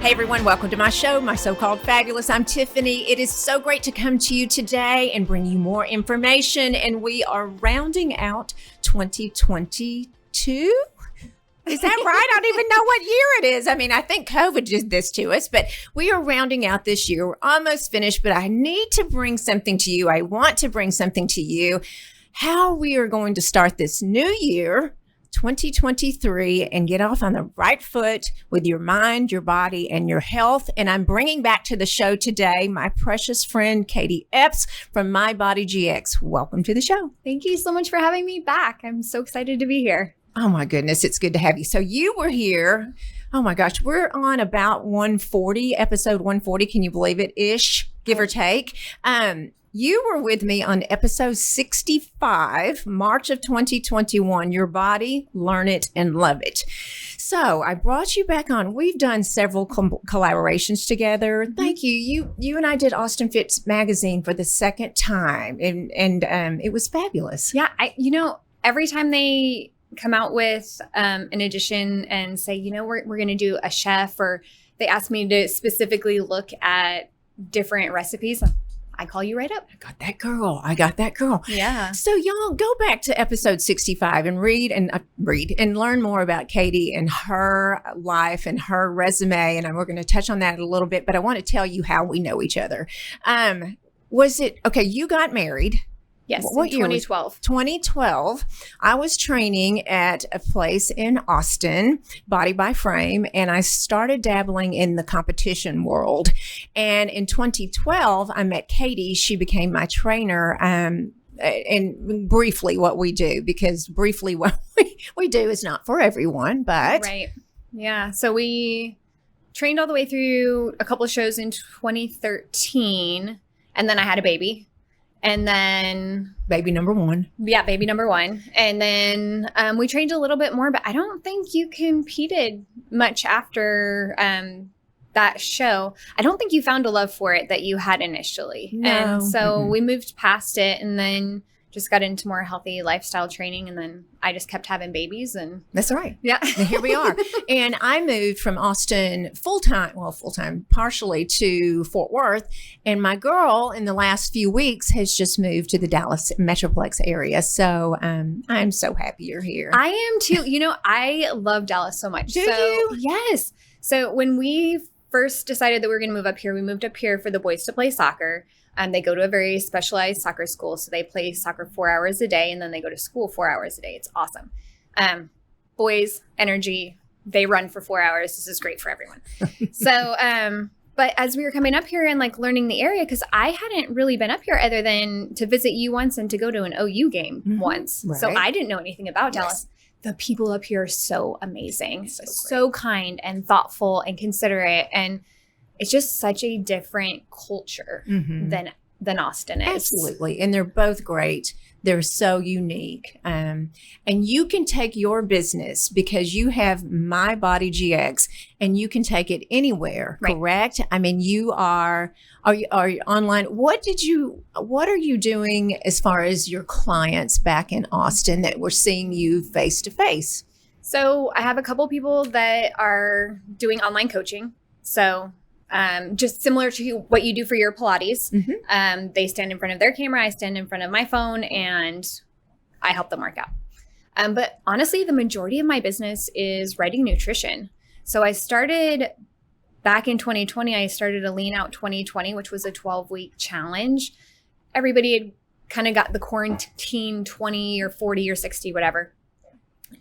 Hey everyone, welcome to my show, My So-Called Fabulous. I'm Tiffany. It is so great to come to you today and bring you more information. And we are rounding out 2022. Is that right? I don't even know what year it is. I mean, I think COVID did this to us, but we are rounding out this year. We're almost finished, but I need to bring something to you. I want to bring something to you. How we are going to start this new year, 2023, and get off on the right foot with your mind, your body, and your health. And I'm bringing back to the show today my precious friend, Kati Epps from MyBody GX. Welcome to the show. Thank you so much for having me back. I'm so excited to be here. Oh my goodness, it's good to have you. So you were here. Oh my gosh, we're on about 140, episode 140. Can you believe it? Ish, give or take. You were with me on episode 65, March of 2021, Your Body, Learn It, and Love It. So I brought you back on. We've done several collaborations together. Thank you. You and I did Austin Fit's magazine for the second time, and it was fabulous. Yeah, every time they come out with an edition and say, we're going to do a chef, or they ask me to specifically look at different recipes, I call you right up. I got that girl. Yeah. So y'all go back to episode 65 and read and learn more about Kati and her life and her resume. And we're going to touch on that a little bit, but I want to tell you how we know each other. You got married. Yes, what year? 2012. 2012. I was training at a place in Austin, Body by Frame, and I started dabbling in the competition world. And in 2012, I met Kati. She became my trainer. And briefly what we do, because briefly what we do is not for everyone, but. Right. Yeah. So we trained all the way through a couple of shows in 2013, and then I had a baby. And then baby number one. Yeah, baby number one. And then we trained a little bit more, but I don't think you competed much after that show. I don't think you found a love for it that you had initially. No. And so we moved past it and then just got into more healthy lifestyle training. And then I just kept having babies. And that's right. Yeah. And here we are. And I moved from Austin full-time, partially to Fort Worth. And my girl in the last few weeks has just moved to the Dallas Metroplex area. So I'm so happy you're here. I am too. I love Dallas so much. Do you? Yes. So when we first decided that we were going to move up here, we moved up here for the boys to play soccer. They go to a very specialized soccer school. So they play soccer 4 hours a day, and then they go to school 4 hours a day. It's awesome. Boys, energy, they run for 4 hours. This is great for everyone. So, but as we were coming up here and learning the area, because I hadn't really been up here other than to visit you once and to go to an OU game once. Right. So I didn't know anything about Dallas. The people up here are so amazing, so kind and thoughtful and considerate, and it's just such a different culture than Austin is. Absolutely. And they're both great. They're so unique. And you can take your business, because you have MyBody GX, and you can take it anywhere, right? Correct? I mean, you are you online? What are you doing as far as your clients back in Austin that we're seeing you face to face? So I have a couple people that are doing online coaching. So just similar to what you do for your Pilates. They stand in front of their camera, I stand in front of my phone, and I help them work out. But honestly, the majority of my business is writing nutrition. So I started back in 2020, I started a Lean Out 2020, which was a 12-week challenge. Everybody had kind of got the quarantine 20 or 40 or 60, whatever.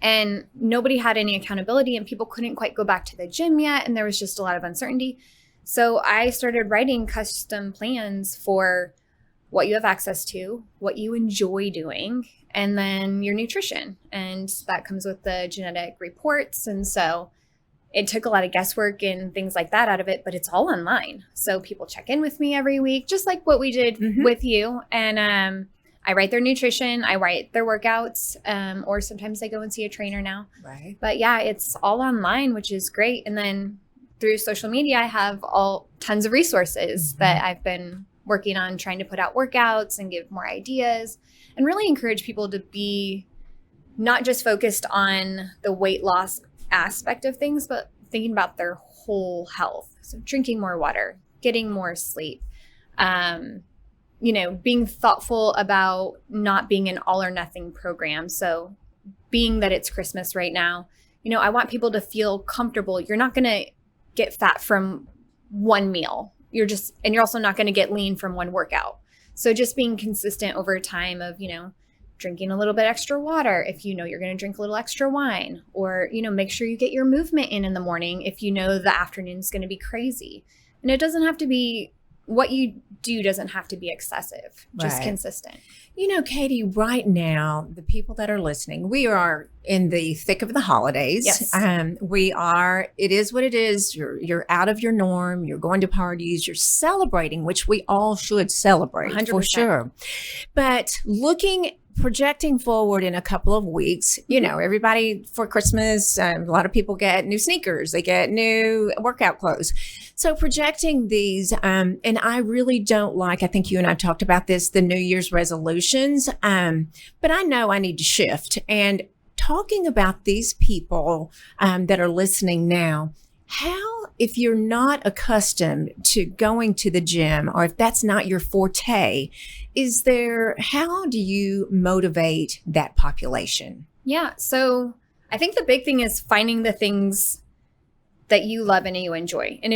And nobody had any accountability, and people couldn't quite go back to the gym yet. And there was just a lot of uncertainty. So I started writing custom plans for what you have access to, what you enjoy doing, and then your nutrition. And that comes with the genetic reports. And so it took a lot of guesswork and things like that out of it, but it's all online. So people check in with me every week, just like what we did with you. And I write their nutrition, I write their workouts, or sometimes I go and see a trainer now. Right. But yeah, it's all online, which is great. And then through social media, I have tons of resources that I've been working on, trying to put out workouts and give more ideas and really encourage people to be not just focused on the weight loss aspect of things, but thinking about their whole health. So drinking more water, getting more sleep, being thoughtful about not being an all or nothing program. So being that it's Christmas right now, I want people to feel comfortable. You're not going to get fat from one meal. You're also not going to get lean from one workout. So just being consistent over time of, drinking a little bit extra water if you're going to drink a little extra wine, or, make sure you get your movement in the morning if the afternoon's going to be crazy. And it doesn't have to be, what you do doesn't have to be excessive, just consistent. Katie, right now, the people that are listening, we are in the thick of the holidays. Yes. It is what it is. You're out of your norm. You're going to parties. You're celebrating, which we all should celebrate 100%. For sure. But projecting forward in a couple of weeks, everybody for Christmas, a lot of people get new sneakers, they get new workout clothes. So projecting these, and I really don't like, I think you and I talked about this, the New Year's resolutions, but I know I need to shift. And talking about these people that are listening now, how, if you're not accustomed to going to the gym, or if that's not your forte, how do you motivate that population? Yeah. So I think the big thing is finding the things that you love and you enjoy. And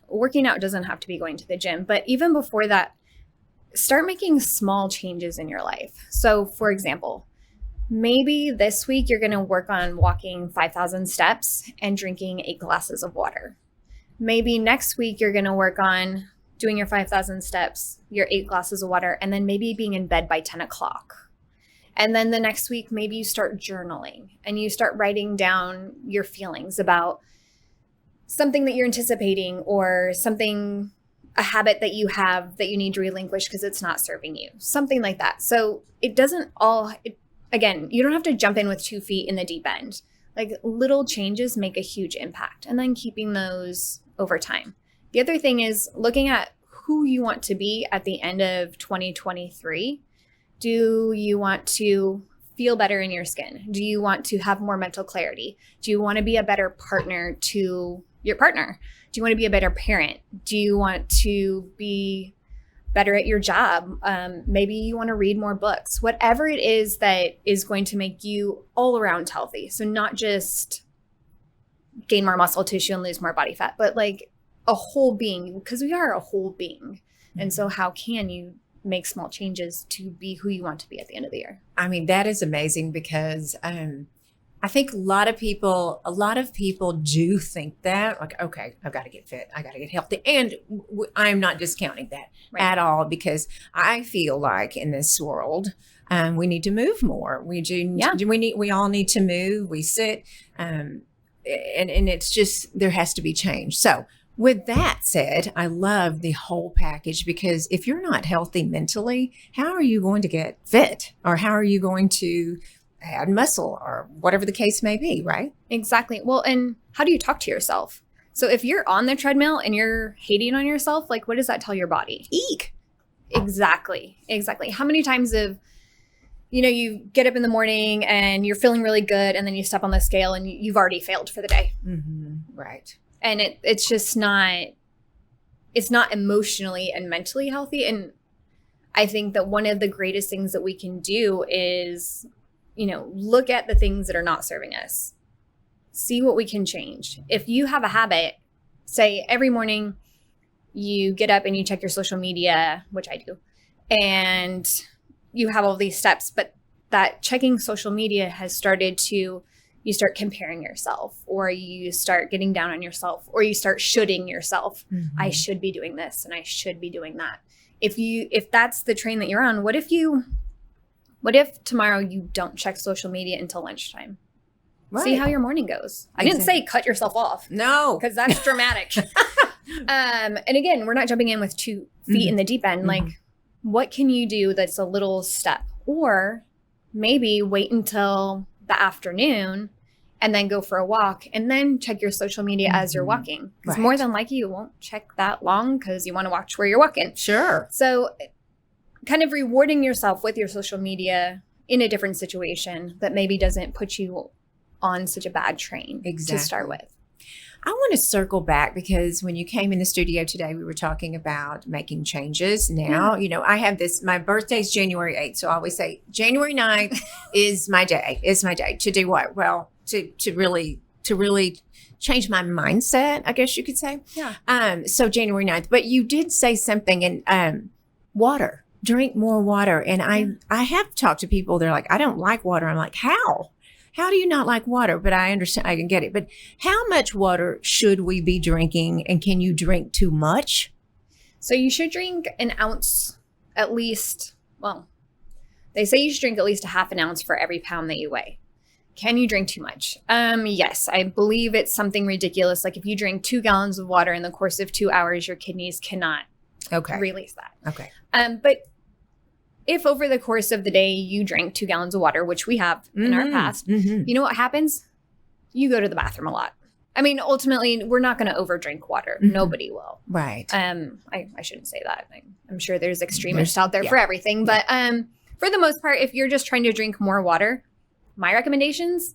working out doesn't have to be going to the gym, but even before that, start making small changes in your life. So for example, maybe this week you're going to work on walking 5,000 steps and drinking 8 glasses of water. Maybe next week you're going to work on doing your 5,000 steps, your 8 glasses of water, and then maybe being in bed by 10 o'clock. And then the next week, maybe you start journaling and you start writing down your feelings about something that you're anticipating, or a habit that you have that you need to relinquish because it's not serving you, something like that. So again, you don't have to jump in with 2 feet in the deep end. Like, little changes make a huge impact, and then keeping those over time. The other thing is looking at who you want to be at the end of 2023. Do you want to feel better in your skin? Do you want to have more mental clarity? Do you want to be a better partner to your partner? Do you want to be a better parent? Do you want to be better at your job? Maybe you want to read more books. Whatever it is that is going to make you all around healthy. So not just gain more muscle tissue and lose more body fat, but like a whole being, because we are a whole being. And so how can you make small changes to be who you want to be at the end of the year? I mean, that is amazing, because I think a lot of people do think that, like, okay, I've got to get fit, I got to get healthy. And I'm not discounting that at all, because I feel like in this world, we need to move more. We all need to move. We sit, and it's just, there has to be change. So with that said, I love the whole package, because if you're not healthy mentally, how are you going to get fit, or how are you going to add muscle, or whatever the case may be, right? Exactly. Well, and how do you talk to yourself? So if you're on the treadmill and you're hating on yourself, like, what does that tell your body? Eek. Exactly. How many times you get up in the morning and you're feeling really good, and then you step on the scale and you've already failed for the day. Mm-hmm. Right. And it's just not emotionally and mentally healthy. And I think that one of the greatest things that we can do is, look at the things that are not serving us, see what we can change. If you have a habit, say every morning you get up and you check your social media, which I do, and you have all these steps, but that checking social media has started to, you start comparing yourself, or you start getting down on yourself, or you start shoulding yourself. Mm-hmm. I should be doing this and I should be doing that. If that's the train that you're on, what if tomorrow you don't check social media until lunchtime? Right. See how your morning goes. I didn't say cut yourself off. No. Because that's dramatic. And again, we're not jumping in with 2 feet in the deep end. Mm-hmm. Like, what can you do that's a little step? Or maybe wait until the afternoon and then go for a walk, and then check your social media as you're walking. Because more than likely you won't check that long, because you want to watch where you're walking. Sure. So kind of rewarding yourself with your social media in a different situation that maybe doesn't put you on such a bad train to start with. I want to circle back because when you came in the studio today, we were talking about making changes. Now, I have this, my birthday's January 8th. So I always say January 9th is my day, to do what? Well, to really change my mindset, I guess you could say. Yeah. So January 9th, but you did say something and water, drink more water. And I have talked to people, they're like, I don't like water. I'm like, how? How do you not like water? But I understand, I can get it. But how much water should we be drinking? And can you drink too much? So you should drink an ounce at least. Well, they say you should drink at least a half an ounce for every pound that you weigh. Can you drink too much? Yes, I believe it's something ridiculous. Like if you drink 2 gallons of water in the course of 2 hours, your kidneys cannot release that. Okay. But if over the course of the day you drank 2 gallons of water, which we have in our past, you know what happens? You go to the bathroom a lot. I mean, ultimately, we're not going to overdrink water. Nobody will. Right. I shouldn't say that. I'm sure there's extremists out there for everything. But for the most part, if you're just trying to drink more water, my recommendations,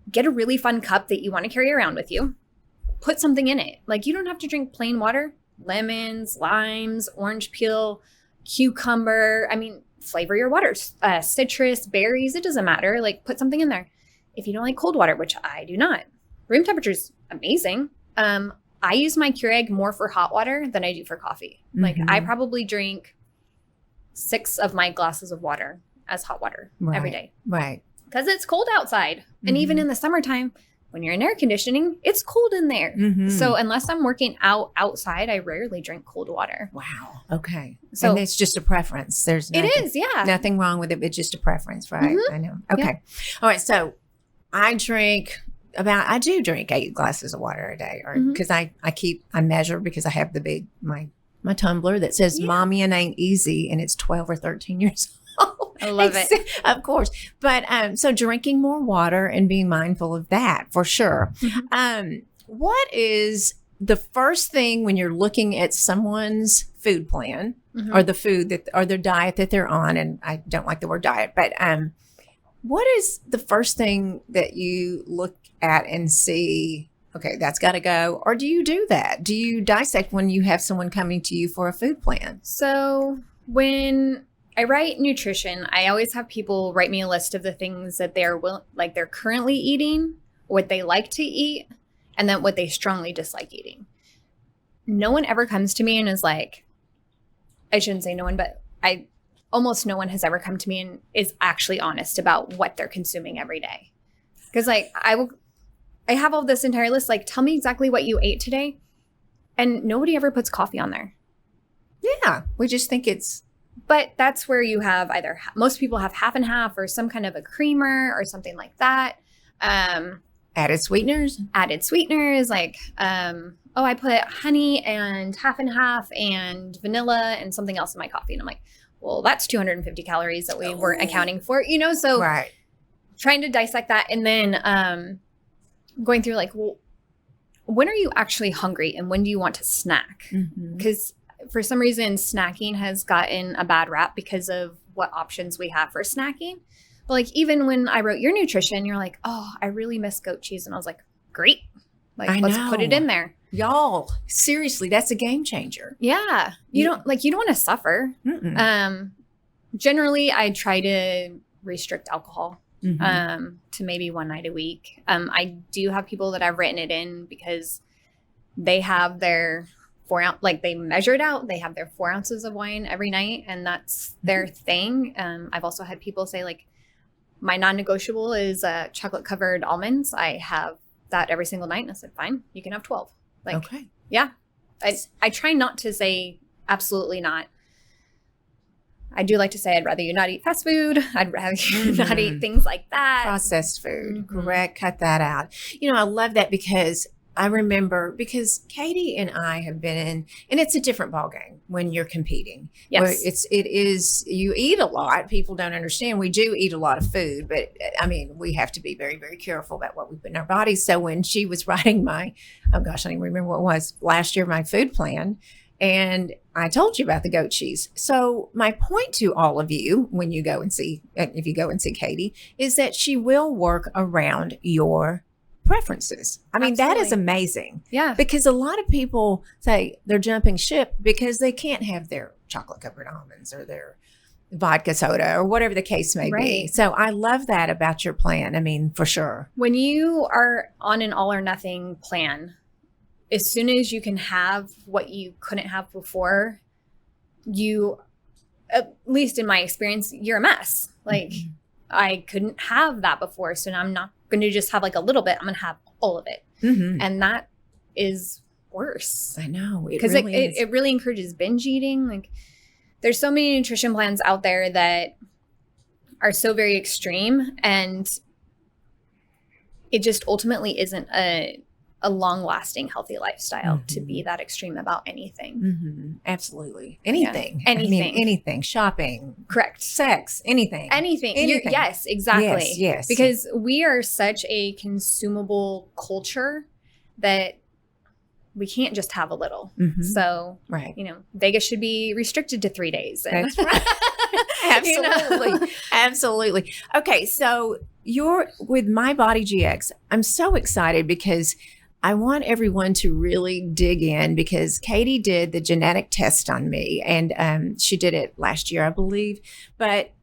get a really fun cup that you want to carry around with you. Put something in it. Like you don't have to drink plain water. Lemons, limes, orange peel, cucumber. I mean, flavor your waters, citrus, berries, it doesn't matter. Like put something in there. If you don't like cold water, which I do not, room temperature is amazing. I use my Keurig more for hot water than I do for coffee. Like I probably drink 6 of my glasses of water as hot water every day. Right. Because it's cold outside. And even in the summertime, when you're in air conditioning, it's cold in there. So unless I'm working outside, I rarely drink cold water. Wow. Okay. So and it's just a preference. There's nothing wrong with it. It's just a preference, right? I know. Okay. Yeah. All right. So I do drink 8 glasses of water a day, or because I measure because I have the big, my tumbler that says mommy and ain't easy, and it's 12 or 13 years old. I love it. Of course. But so drinking more water and being mindful of that for sure. What is the first thing when you're looking at someone's food plan or the food or their diet that they're on? And I don't like the word diet, but what is the first thing that you look at and see, okay, that's got to go? Or do you do that? Do you dissect when you have someone coming to you for a food plan? So when I write nutrition, I always have people write me a list of the things that they're currently eating, what they like to eat, and then what they strongly dislike eating. No one ever comes to me and is like, I shouldn't say no one, but almost no one has ever come to me and is actually honest about what they're consuming every day. Because I have all this entire list, like, tell me exactly what you ate today. And nobody ever puts coffee on there. Yeah. We just think it's. But that's where you have either, most people have half and half or some kind of a creamer or something like that. Added sweeteners, like, I put honey and half and vanilla and something else in my coffee. And I'm like, well, that's 250 calories that we weren't accounting for, so trying to dissect that. And then going through like, well, when are you actually hungry and when do you want to snack? Because for some reason, snacking has gotten a bad rap because of what options we have for snacking. But like, even when I wrote your nutrition, you're like, oh, I really miss goat cheese. And I was like, great. Like, let's put it in there. Y'all, seriously, that's a game changer. Yeah. You don't want to suffer. Generally, I try to restrict alcohol to maybe one night a week. I do have people that I've written it in because they have their 4 ounce, like they measure it out. They have their 4 ounces of wine every night, and that's their thing. I've also had people say like, my non-negotiable is chocolate covered almonds. I have that every single night. And I said, fine, you can have 12. Like, okay. Yeah. I try not to say absolutely not. I do like to say I'd rather you not eat fast food. I'd rather you not eat things like that. Processed food. Correct. Cut that out. I love that because I remember Katie and I have been in, and it's a different ballgame when you're competing. Yes. It is, you eat a lot. People don't understand. We do eat a lot of food, but I mean, we have to be very, very careful about what we put in our bodies. So when she was writing I don't even remember what it was last year, my food plan, and I told you about the goat cheese. So my point to all of you, when you go and see, if you go and see Katie, is that she will work around your preferences. I mean, that is Absolutely. amazing. Yeah. Because a lot of people say they're jumping ship because they can't have their chocolate covered almonds or their vodka soda or whatever the case may be. Right. So I love that about your plan. I mean, for sure. When you are on an all or nothing plan, as soon as you can have what you couldn't have before, you, at least in my experience, you're a mess. Like, I couldn't have that before. So now I'm not going to just have like a little bit. I'm going to have all of it. Mm-hmm. And that is worse. I know. Because it really encourages binge eating. Like, there's so many nutrition plans out there that are so very extreme, and it just ultimately isn't a long-lasting healthy lifestyle to be that extreme about anything. Mm-hmm. Absolutely. Anything. Yeah. Anything. I mean, anything. Shopping. Correct. Sex. Anything. Anything. Anything. Yes, exactly. Yes. Because we are such a consumable culture that we can't just have a little. Mm-hmm. So, Right. Vegas should be restricted to 3 days. That's right. Absolutely. Absolutely. Okay. So you're with MyBody GX. I'm so excited because I want everyone to really dig in, because Katie did the genetic test on me, and she did it last year, I believe. But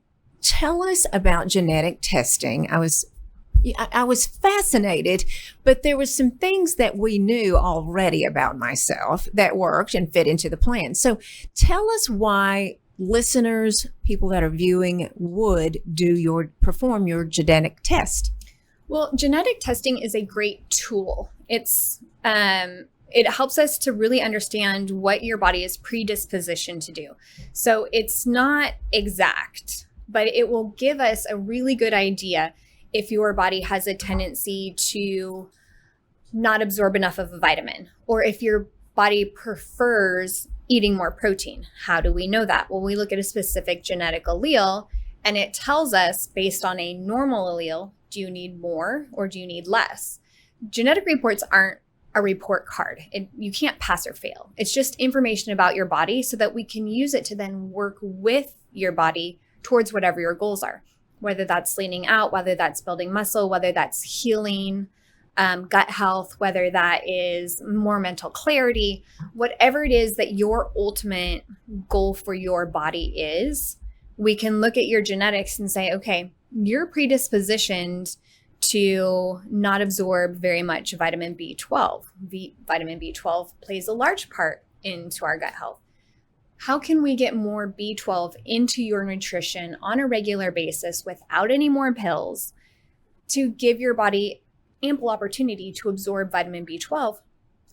tell us about genetic testing. I was fascinated, but there was some things that we knew already about myself that worked and fit into the plan. So tell us why listeners, people that are viewing, would perform your genetic test. Well, genetic testing is a great tool. It helps us to really understand what your body is predispositioned to do. So it's not exact, but it will give us a really good idea if your body has a tendency to not absorb enough of a vitamin, or if your body prefers eating more protein. How do we know that? Well, we look at a specific genetic allele, and it tells us, based on a normal allele, do you need more or do you need less? Genetic reports aren't a report card. You can't pass or fail. It's just information about your body so that we can use it to then work with your body towards whatever your goals are, whether that's leaning out, whether that's building muscle, whether that's healing, gut health, whether that is more mental clarity, whatever it is that your ultimate goal for your body is, we can look at your genetics and say, okay, you're predispositioned to not absorb very much vitamin B12. Vitamin B12 plays a large part into our gut health. How can we get more B12 into your nutrition on a regular basis without any more pills to give your body ample opportunity to absorb vitamin B12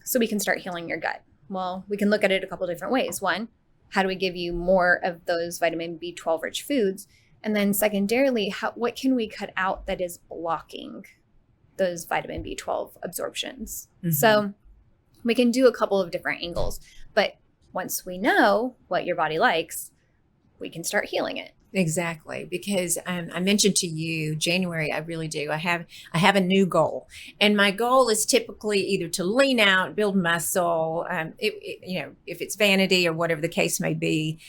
so we can start healing your gut? Well, we can look at it a couple different ways. One, how do we give you more of those vitamin B12 rich foods? And then secondarily, what can we cut out that is blocking those vitamin B12 absorptions? Mm-hmm. So we can do a couple of different angles, but once we know what your body likes, we can start healing it. Exactly. Because I mentioned to you, January, I really do. I have a new goal, and my goal is typically either to lean out, build muscle, if it's vanity or whatever the case may be.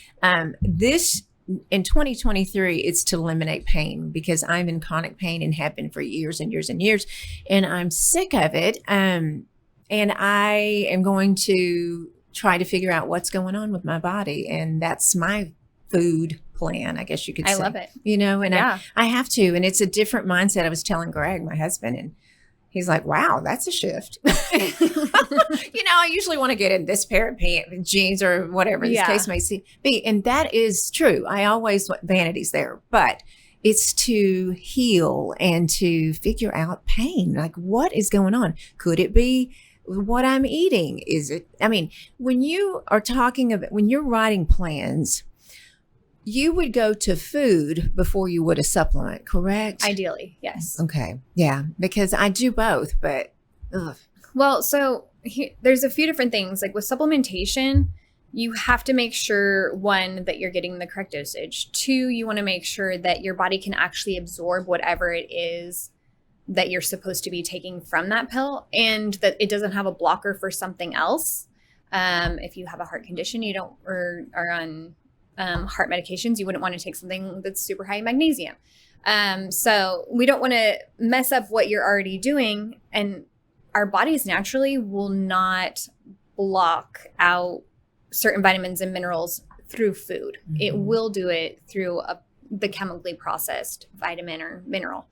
In 2023, it's to eliminate pain, because I'm in chronic pain and have been for years and years and years, and I'm sick of it. And I am going to try to figure out what's going on with my body, and that's my food plan, I guess you could say. I love it. And yeah. I have to, and it's a different mindset. I was telling Greg, my husband, and he's like, wow, that's a shift. I usually want to get in this pair of jeans or whatever this case may be. And that is true. I always want vanities there, but it's to heal and to figure out pain. Like, what is going on? Could it be what I'm eating? Is it, when you are when you're writing plans, you would go to food before you would a supplement, correct? Ideally, yes. Okay. Yeah. Because I do both, but ugh. Well, so there's a few different things. Like with supplementation, you have to make sure, one, that you're getting the correct dosage. Two, you want to make sure that your body can actually absorb whatever it is that you're supposed to be taking from that pill, and that it doesn't have a blocker for something else. If you have a heart condition, or are on heart medications, you wouldn't want to take something that's super high in magnesium. So we don't want to mess up what you're already doing. And our bodies naturally will not block out certain vitamins and minerals through food. Mm-hmm. It will do it through the chemically processed vitamin or mineral.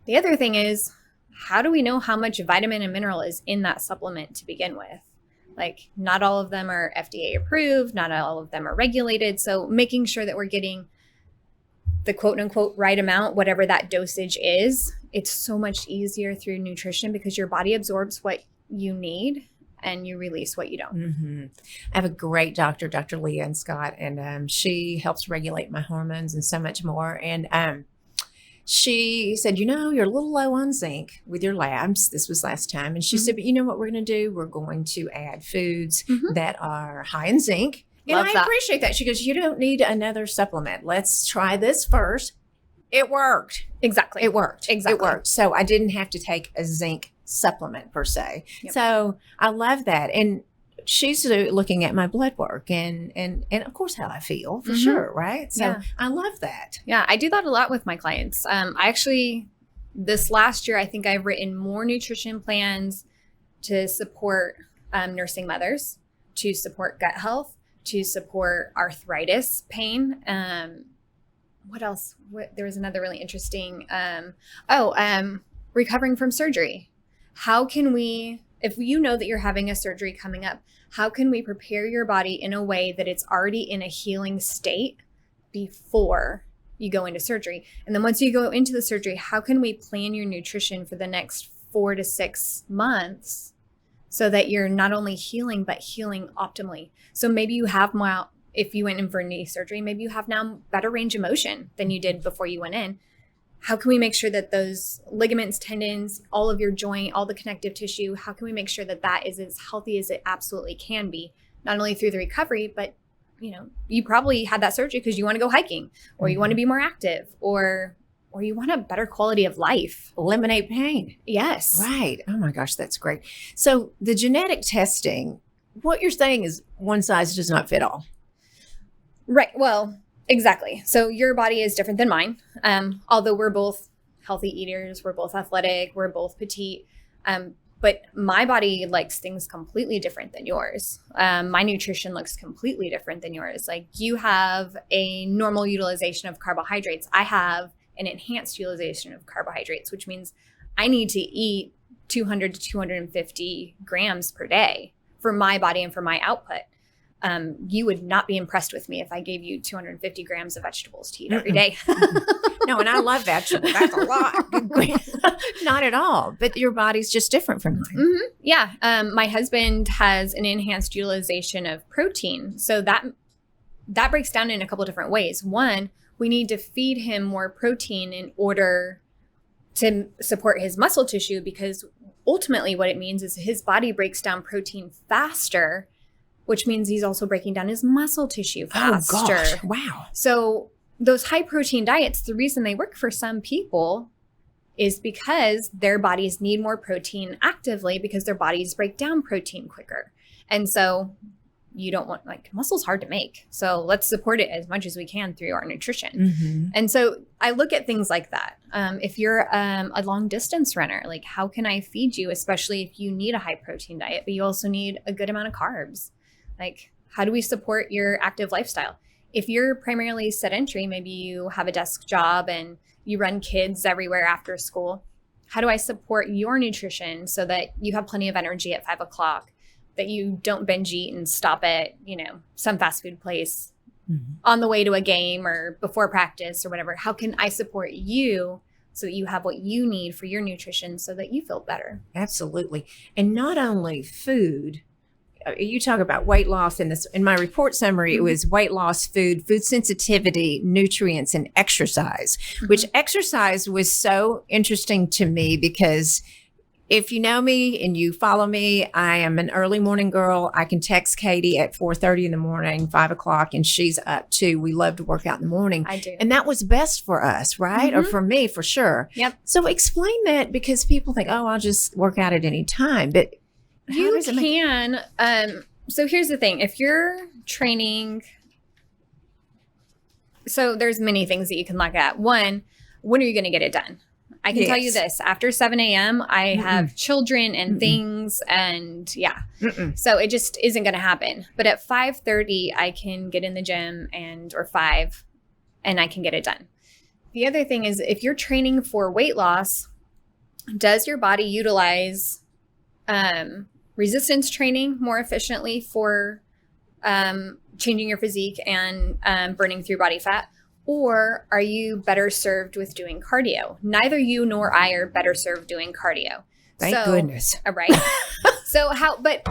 The other thing is, how do we know how much vitamin and mineral is in that supplement to begin with? Like, not all of them are FDA approved, not all of them are regulated. So making sure that we're getting the quote unquote right amount, whatever that dosage is, it's so much easier through nutrition because your body absorbs what you need and you release what you don't. Mm-hmm. I have a great doctor, Dr. Leah and Scott, and she helps regulate my hormones and so much more. And she said, you're a little low on zinc with your labs. This was last time. And she said, but you know what we're going to do? We're going to add foods that are high in zinc. And I appreciate that. She goes, you don't need another supplement. Let's try this first. It worked. Exactly. It worked. Exactly. It worked. So I didn't have to take a zinc supplement per se. Yep. So I love that. And she's looking at my blood work and of course how I feel for sure. Right. So I love that. Yeah. I do that a lot with my clients. I actually, this last year, I think I've written more nutrition plans to support nursing mothers, to support gut health, to support arthritis pain. What else? There was another really interesting, recovering from surgery. How can we, if you know that you're having a surgery coming up, how can we prepare your body in a way that it's already in a healing state before you go into surgery? And then once you go into the surgery, how can we plan your nutrition for the next 4 to 6 months so that you're not only healing, but healing optimally? So maybe you have more, if you went in for knee surgery, maybe you have now better range of motion than you did before you went in. How can we make sure that those ligaments, tendons, all of your joint, all the connective tissue, how can we make sure that that is as healthy as it absolutely can be, not only through the recovery, but you probably had that surgery because you want to go hiking or you want to be more active or you want a better quality of life. Eliminate pain. Yes. Right. Oh my gosh, that's great. So the genetic testing, what you're saying is one size does not fit all. Right. Well, exactly. So your body is different than mine. Although we're both healthy eaters, we're both athletic, we're both petite. But my body likes things completely different than yours. My nutrition looks completely different than yours. Like, you have a normal utilization of carbohydrates. I have an enhanced utilization of carbohydrates, which means I need to eat 200 to 250 grams per day for my body and for my output. You would not be impressed with me if I gave you 250 grams of vegetables to eat every day. No, and I love vegetables. That's a lot. Not at all. But your body's just different from mine. Mm-hmm. Yeah. My husband has an enhanced utilization of protein. So that breaks down in a couple different ways. One, we need to feed him more protein in order to support his muscle tissue, because ultimately what it means is his body breaks down protein faster, which means he's also breaking down his muscle tissue faster. Oh, gosh. Wow. So those high protein diets, the reason they work for some people is because their bodies need more protein actively because their bodies break down protein quicker. And so you don't want, muscle's hard to make. So let's support it as much as we can through our nutrition. Mm-hmm. And so I look at things like that. If you're a long distance runner, how can I feed you, especially if you need a high protein diet, but you also need a good amount of carbs? How do we support your active lifestyle? If you're primarily sedentary, maybe you have a desk job and you run kids everywhere after school. How do I support your nutrition so that you have plenty of energy at 5 o'clock, that you don't binge eat and stop at, some fast food place on the way to a game or before practice or whatever? How can I support you so that you have what you need for your nutrition so that you feel better? Absolutely. And not only food. You talk about weight loss in my report summary, it was weight loss, food sensitivity, nutrients, and exercise, which exercise was so interesting to me because if you know me and you follow me, I am an early morning girl. I can text Katie at 4:30 in the morning, 5 o'clock, and she's up too. We love to work out in the morning. I do. And that was best for us, right? Or for me, for sure. Yep. So explain that, because people think, oh, I'll just work out at any time. But you can. So here's the thing. If you're training, so there's many things that you can look at. One, when are you going to get it done? I can tell you this, after 7 a.m., I have children and things and so it just isn't going to happen. But at 5:30, I can get in the gym or 5 and I can get it done. The other thing is if you're training for weight loss, does your body utilize resistance training more efficiently for changing your physique and burning through body fat? Or are you better served with doing cardio? Neither you nor I are better served doing cardio. Thank goodness. Right. But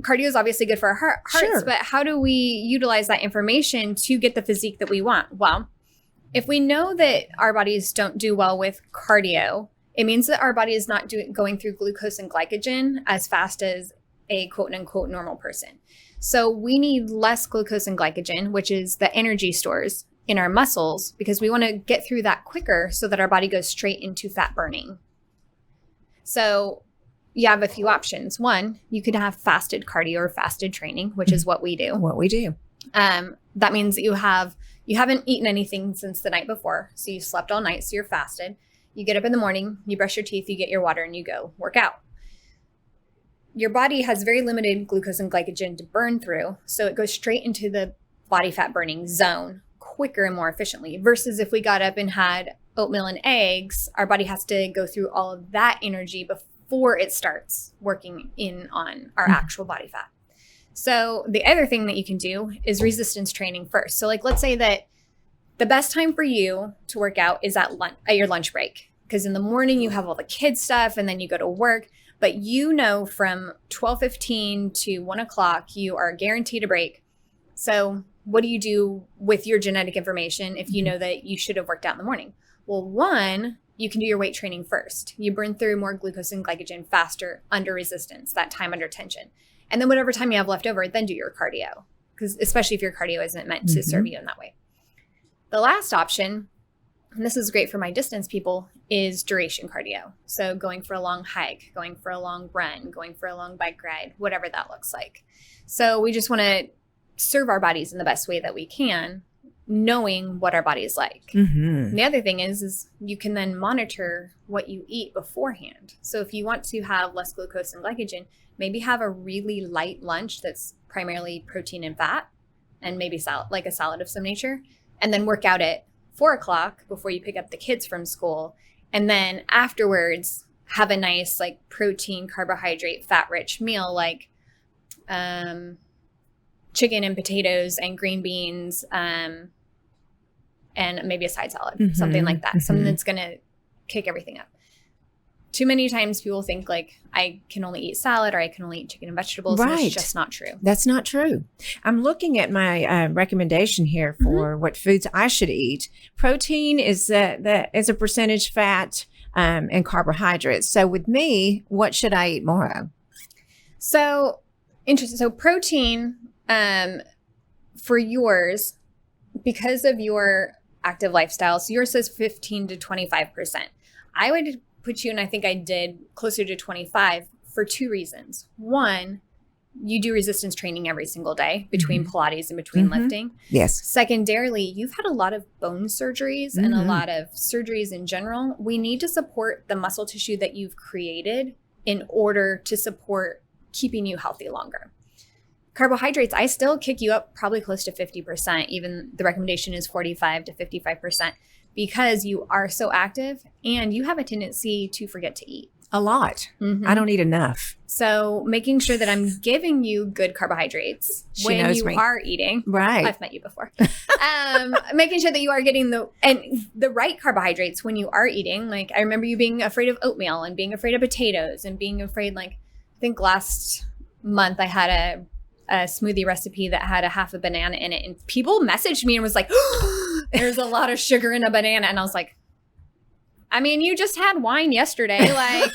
cardio is obviously good for our hearts, but how do we utilize that information to get the physique that we want? Well, if we know that our bodies don't do well with cardio, it means that our body is not going through glucose and glycogen as fast as a quote unquote normal person. So we need less glucose and glycogen, which is the energy stores in our muscles, because we want to get through that quicker so that our body goes straight into fat burning. So you have a few options. One, you could have fasted cardio or fasted training, which is what we do. That means that you haven't eaten anything since the night before. So you slept all night, so you're fasted. You get up in the morning, you brush your teeth, you get your water, and you go work out. Your body has very limited glucose and glycogen to burn through, so it goes straight into the body fat burning zone quicker and more efficiently, versus if we got up and had oatmeal and eggs, our body has to go through all of that energy before it starts working in on our actual body fat. So the other thing that you can do is resistance training first. So like, let's say that the best time for you to work out is at your lunch break, because in the morning you have all the kids stuff and then you go to work, but from 12:15 to 1 o'clock, you are guaranteed a break. So what do you do with your genetic information if you know that you should have worked out in the morning? Well, one, you can do your weight training first. You burn through more glucose and glycogen faster under resistance, that time under tension. And then whatever time you have left over, then do your cardio, because especially if your cardio isn't meant to serve you in that way. The last option, and this is great for my distance people, is duration cardio. So going for a long hike, going for a long run, going for a long bike ride, whatever that looks like. So we just want to serve our bodies in the best way that we can, knowing what our body is like. And the other thing is you can then monitor what you eat beforehand. So if you want to have less glucose and glycogen, maybe have a really light lunch that's primarily protein and fat, and maybe salad, like a salad of some nature, and then work out at 4 o'clock before you pick up the kids from school. And then afterwards, have a nice like protein, carbohydrate, fat rich meal, like chicken and potatoes and green beans, and maybe a side salad, something like that. Something that's going to kick everything up. Too many times people think like I can only eat salad or I can only eat chicken and vegetables. Right. And it's just not true. That's not true. I'm looking at my recommendation here for what foods I should eat. Protein is is a percentage fat and carbohydrates. So with me, what should I eat more of? So interesting. So protein for yours, because of your active lifestyle, so yours says 15 to 25%. I would put you, and I think I did closer to 25 for two reasons. One, you do resistance training every single day between Pilates and between lifting. Yes. Secondarily, you've had a lot of bone surgeries and a lot of surgeries in general. We need to support the muscle tissue that you've created in order to support keeping you healthy longer. Carbohydrates, I still kick you up probably close to 50%. Even the recommendation is 45 to 55%, because you are so active and you have a tendency to forget to eat. A lot. I don't eat enough. So making sure that I'm giving you good carbohydrates when you are eating. Right. I've met you before. Making sure that you are getting the right carbohydrates when you are eating. Like I remember you being afraid of oatmeal and being afraid of potatoes and being afraid, like I think last month I had a smoothie recipe that had a half a banana in it, and people messaged me and was like, oh, there's a lot of sugar in a banana. And I was like, I mean, you just had wine yesterday. Like,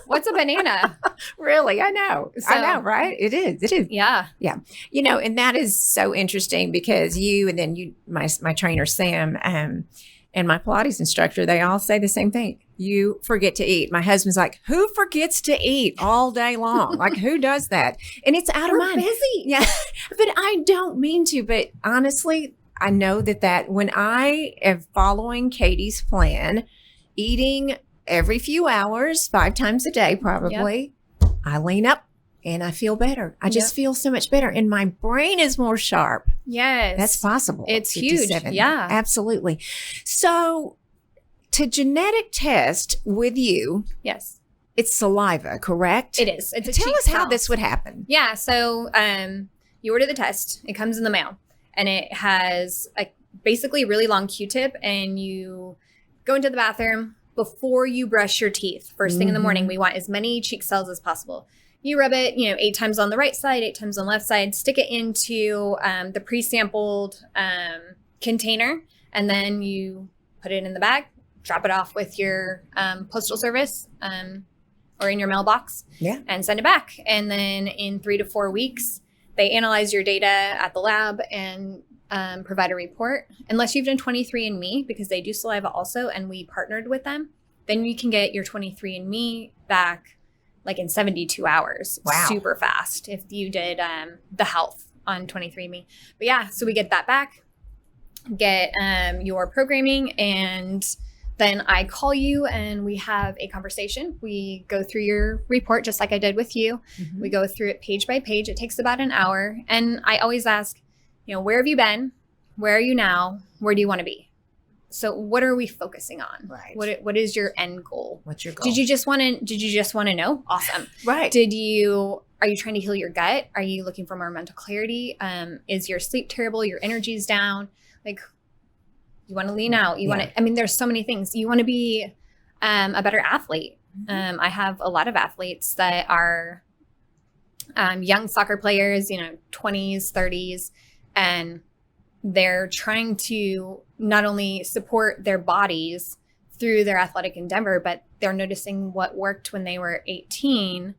what's a banana? Really? I know. So, I know, right? It is. Yeah. Yeah. You know, and that is so interesting because you, and then my trainer, Sam, and my Pilates instructor, they all say the same thing. You forget to eat. My husband's like, who forgets to eat all day long? Like, who does that? And it's out of mind. We're busy. Yeah. But I don't mean to. But honestly, I know that when I am following Katie's plan, eating every few hours, 5 times a day, probably, I lean up and I feel better. I just feel so much better. And my brain is more sharp. Yes. That's possible. It's huge. Yeah. Absolutely. So to genetic test with you. Yes. It's saliva, correct? It is. It's a Tell cheek us how count. this would happen. Yeah. So you order the test. It comes in the mail. And it has a basically really long Q-tip. And you go into the bathroom before you brush your teeth. First thing in the morning, we want as many cheek cells as possible. You rub it, 8 times on the right side, 8 times on the left side. Stick it into the pre-sampled container. And then you put it in the bag. Drop it off with your postal service. Or in your mailbox and send it back. And then in 3 to 4 weeks, they analyze your data at the lab and provide a report. Unless you've done 23andMe, because they do saliva also, and we partnered with them, then you can get your 23andMe back like in 72 hours. Wow. Super fast if you did the health on 23andMe. But yeah, so we get that back, get your programming, and then I call you and we have a conversation. We go through your report just like I did with you. We go through it page by page. It takes about an hour. And I always ask, where have you been? Where are you now? Where do you want to be? So what are we focusing on? Right. What is your end goal? What's your goal? Did you just want to know? Awesome. Right. Are you trying to heal your gut? Are you looking for more mental clarity? Is your sleep terrible? Your energy's down? Like, you want to lean out. You want to, there's so many things. You want to be a better athlete. I have a lot of athletes that are young soccer players, 20s, 30s, and they're trying to not only support their bodies through their athletic endeavor, but they're noticing what worked when they were 18.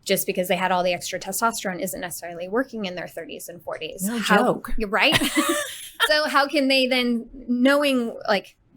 Just because they had all the extra testosterone isn't necessarily working in their 30s and 40s. No joke. You're right. So how can they then, knowing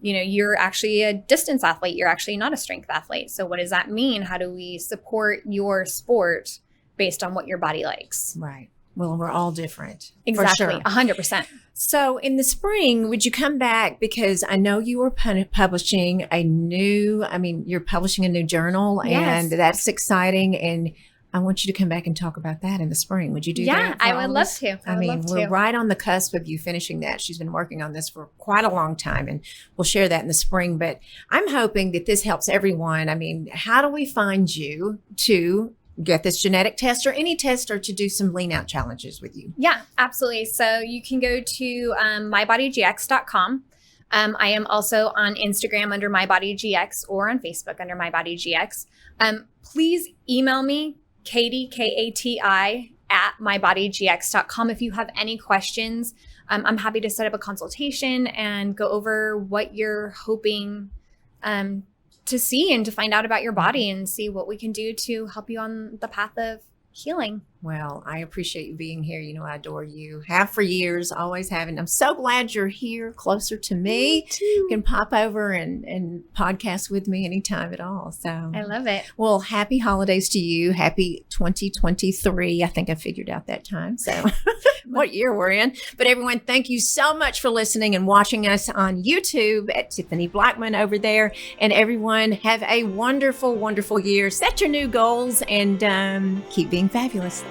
you're actually a distance athlete, you're actually not a strength athlete. So what does that mean? How do we support your sport based on what your body likes? Right. Well, we're all different. Exactly. For sure. 100%. So in the spring, would you come back? Because I know you were publishing you're publishing a new journal, and that's exciting. And I want you to come back and talk about that in the spring. Would you do that? Yeah, I would love to. We're right on the cusp of you finishing that. She's been working on this for quite a long time, and we'll share that in the spring. But I'm hoping that this helps everyone. How do we find you to get this genetic test or any test, or to do some lean out challenges with you? Yeah, absolutely. So you can go to MyBodyGX.com. I am also on Instagram under MyBodyGX or on Facebook under MyBodyGX. Please email me, Kati, Kati, at MyBodyGX.com if you have any questions. I'm happy to set up a consultation and go over what you're hoping to see and to find out about your body and see what we can do to help you on the path of healing. Well, I appreciate you being here. I adore you. Have for years, always have. And I'm so glad you're here closer to me. too. You can pop over and podcast with me anytime at all. So I love it. Well, happy holidays to you. Happy 2023. I think I figured out that time. So what year we're in. But everyone, thank you so much for listening and watching us on YouTube at Tiffany Blackmon over there. And everyone, have a wonderful, wonderful year. Set your new goals and keep being fabulous.